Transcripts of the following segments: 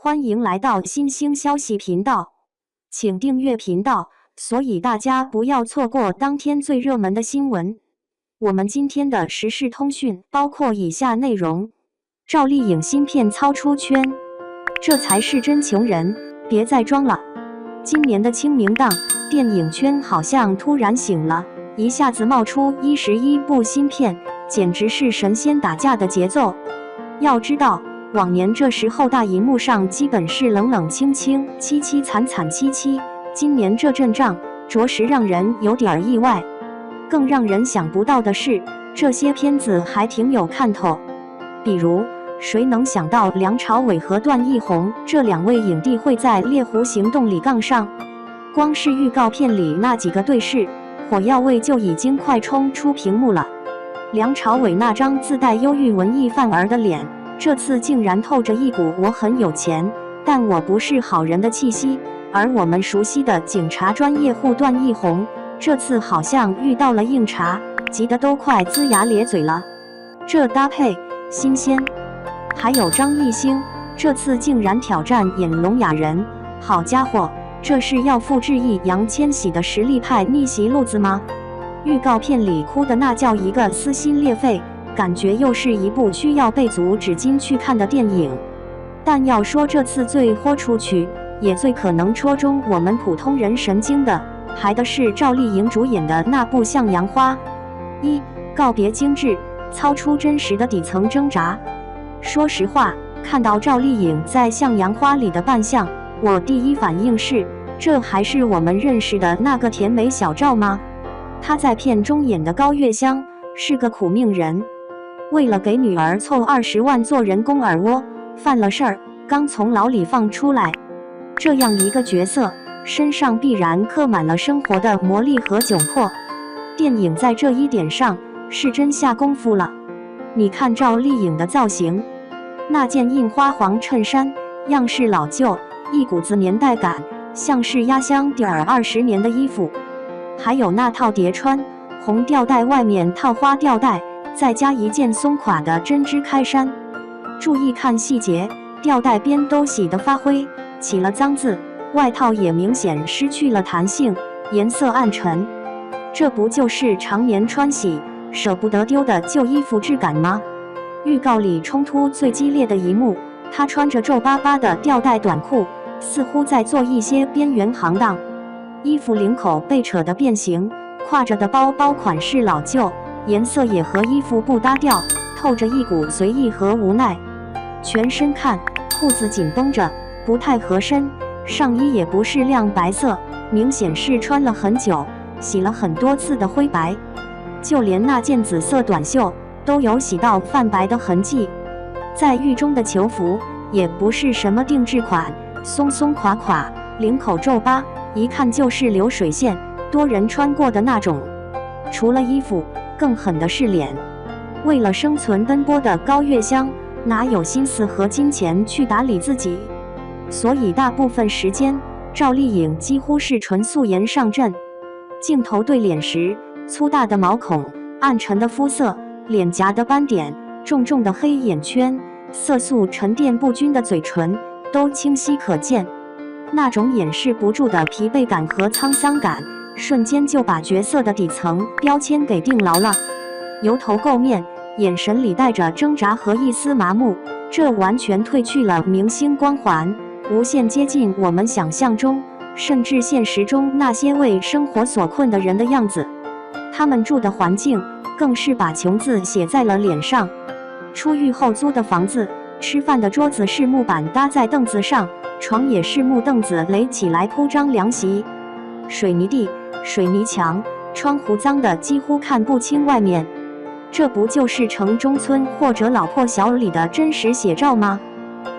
欢迎来到新兴消息频道，请订阅频道，所以大家不要错过当天最热门的新闻。我们今天的时事通讯包括以下内容：赵丽颖新片操出圈，这才是真穷人，别再装了。今年的清明档，电影圈好像突然醒了，一下子冒出11部新片，简直是神仙打架的节奏。要知道，往年这时候大荧幕上基本是冷冷清清、凄凄惨惨戚戚，今年这阵仗着实让人有点意外。更让人想不到的是，这些片子还挺有看头。比如，谁能想到梁朝伟和段奕宏这2位影帝会在《猎狐行动》里杠上？光是预告片里那几个对视，火药味就已经快冲出屏幕了。梁朝伟那张自带忧郁文艺范儿的脸，这次竟然透着一股我很有钱，但我不是好人的气息。而我们熟悉的警察专业户段奕宏，这次好像遇到了硬茬，急得都快龇牙咧嘴了。这搭配新鲜。还有张艺兴，这次竟然挑战演聋哑人，好家伙，这是要复制易烊千玺的实力派逆袭路子吗？预告片里哭的那叫一个撕心裂肺，感觉又是一部需要备足纸巾去看的电影。但要说这次最豁出去，也最可能戳中我们普通人神经的，还的是赵丽颖主演的那部《向阳花》。告别精致，操出真实的底层挣扎。说实话，看到赵丽颖在《向阳花》里的扮相，我第一反应是，这还是我们认识的那个甜美小赵吗？她在片中演的高月香是个苦命人，为了给女儿凑20万做人工耳蜗，犯了事儿，刚从牢里放出来。这样一个角色，身上必然刻满了生活的磨砺和窘迫。电影在这一点上是真下功夫了。你看赵丽颖的造型，那件印花黄衬衫，样式老旧，一股子年代感，像是压箱底儿20年的衣服。还有那套叠穿红吊带，外面套花吊带，再加一件松垮的针织开衫。注意看细节，吊带边都洗得发灰，起了脏渍，外套也明显失去了弹性，颜色暗沉。这不就是常年穿洗舍不得丢的旧衣服质感吗？预告里冲突最激烈的一幕，她穿着皱巴巴的吊带短裤，似乎在做一些边缘行当。衣服领口被扯得变形，挎着的包款式老旧，颜色也和衣服不搭调，透着一股随意和无奈。全身看，裤子紧绷着，不太合身，上衣也不是亮白色，明显是穿了很久，洗了很多次的灰白。就连那件紫色短袖都有洗到泛白的痕迹。在狱中的囚服也不是什么定制款，松松垮垮，领口皱巴，一看就是流水线，多人穿过的那种。除了衣服，更狠的是脸。为了生存奔波的高月香，哪有心思和金钱去打理自己？所以大部分时间，赵丽颖几乎是纯素颜上阵。镜头对脸时，粗大的毛孔，暗沉的肤色，脸颊的斑点，重重的黑眼圈，色素沉淀不均的嘴唇，都清晰可见。那种掩饰不住的疲惫感和沧桑感，瞬间就把角色的底层标签给定牢了。油头垢面，眼神里带着挣扎和一丝麻木，这完全褪去了明星光环，无限接近我们想象中，甚至现实中那些为生活所困的人的样子。他们住的环境更是把穷字写在了脸上。出狱后租的房子，吃饭的桌子是木板搭在凳子上，床也是木凳子垒起来铺张凉席。水泥地，水泥墙，窗户脏的几乎看不清外面。这不就是城中村或者老破小里的真实写照吗？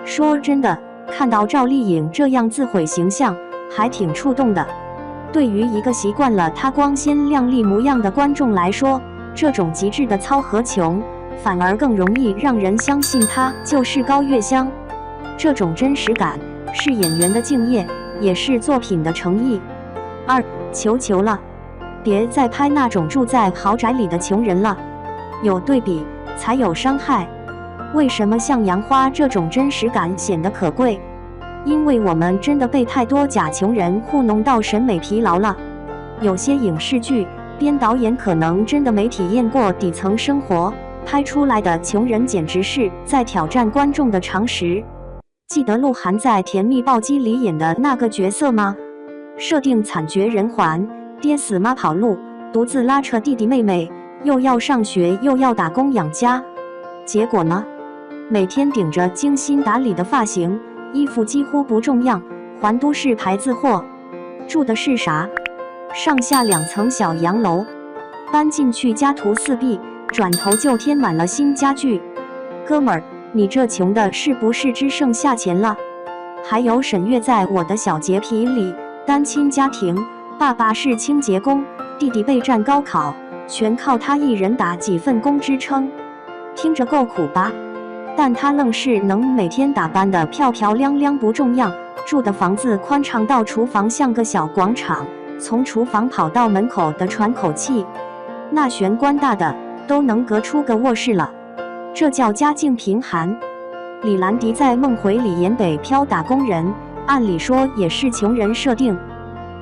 说真的，看到赵丽颖这样自毁形象，还挺触动的。对于一个习惯了她光鲜亮丽模样的观众来说，这种极致的糙和穷，反而更容易让人相信她就是高月香。这种真实感，是演员的敬业，也是作品的诚意。求求了，别再拍那种住在豪宅里的穷人了，有对比才有伤害。为什么向阳花这种真实感显得可贵？因为我们真的被太多假穷人糊弄到审美疲劳了。有些影视剧编导演可能真的没体验过底层生活，拍出来的穷人简直是在挑战观众的常识。记得鹿晗在《甜蜜暴击》里演的那个角色吗？设定惨绝人寰，爹死妈跑路，独自拉扯弟弟妹妹，又要上学又要打工养家。结果呢？每天顶着精心打理的发型，衣服几乎不重样，还都是牌子货。住的是啥？上下2层小洋楼，搬进去家徒四壁，转头就添满了新家具。哥们儿，你这穷的是不是只剩下钱了？还有沈月在《我的小洁癖》里，单亲家庭，爸爸是清洁工，弟弟备战高考，全靠他一人打几份工支撑，听着够苦吧？但他愣是能每天打扮得漂漂亮亮不重样，住的房子宽敞到厨房像个小广场，从厨房跑到门口的喘口气，那玄关大的都能隔出个卧室了，这叫家境贫寒。李兰迪在《梦回》里演北漂打工人，按理说也是穷人设定，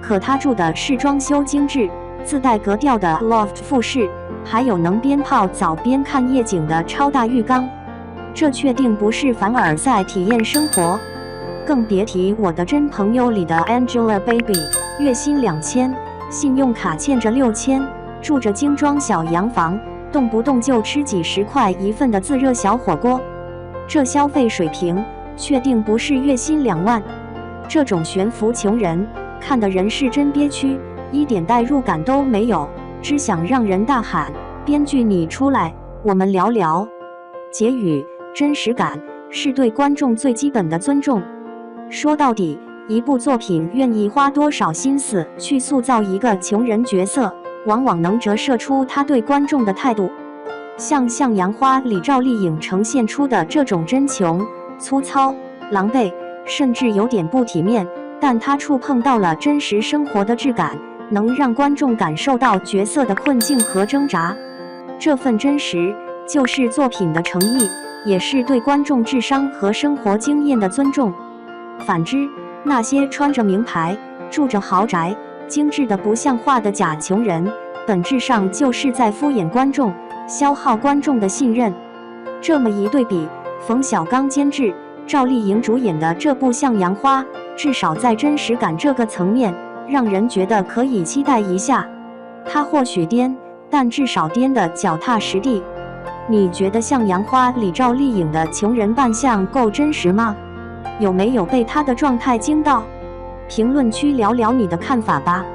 可他住的是装修精致、自带格调的 loft 复式，还有能边泡澡边看夜景的超大浴缸，这确定不是凡尔赛体验生活。更别提我的真朋友里的 Angelababy， 月薪2000，信用卡欠着6000，住着精装小洋房，动不动就吃几10块一份的自热小火锅，这消费水平确定不是月薪2万。这种悬浮穷人，看的人是真憋屈，一点代入感都没有，只想让人大喊：编剧你出来，我们聊聊。结语：真实感是对观众最基本的尊重。说到底，一部作品愿意花多少心思去塑造一个穷人角色，往往能折射出他对观众的态度。像《向阳花》里赵丽颖呈现出的这种真穷、粗糙、狼狈，甚至有点不体面，但她触碰到了真实生活的质感，能让观众感受到角色的困境和挣扎。这份真实就是作品的诚意，也是对观众智商和生活经验的尊重。反之，那些穿着名牌、住着豪宅、精致的不像话的假穷人，本质上就是在敷衍观众，消耗观众的信任。这么一对比，冯小刚监制、赵丽颖主演的这部《向阳花》，至少在真实感这个层面，让人觉得可以期待一下。他或许颠，但至少颠得脚踏实地。你觉得《向阳花》里赵丽颖的穷人扮相够真实吗？有没有被她的状态惊到？评论区聊聊你的看法吧。